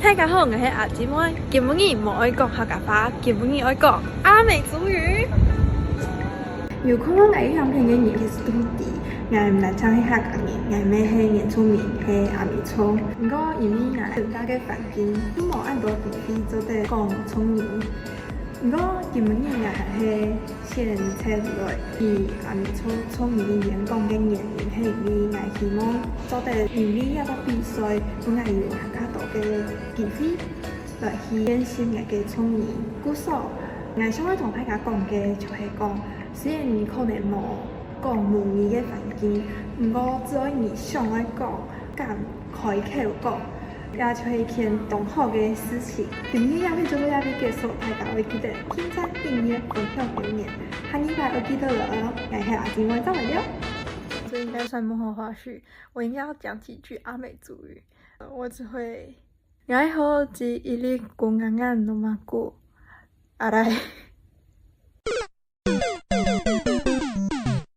大家好，我是阿姊妹。今日无爱讲客家话，今日爱讲阿美族语。有可能我香港嘅人其實都啲，我唔係唱係客家人，我咩係原住民，係阿美族。不過因為我大嘅環境，都冇按到地方做得講聰明。不過今日我係先切來以阿美族聰明員講嘅年齡係因為我希望做得因為一個比賽，我有更加多嘅機會來去練習我嘅聰明。故所我想要同大家講嘅就係講。雖然你可能冇講母語嘅環境，不過只要你想愛講，敢開口講，也就係件當好嘅事情。今日也會做也會結束，大家會記得點讚、訂閱、分享留言，下禮拜會記得了。我係阿姊妹，再會了。這應該算幕後花絮，我應該要講幾句阿美族語。我只會，然後只一粒公啱啱都嘛過，阿來。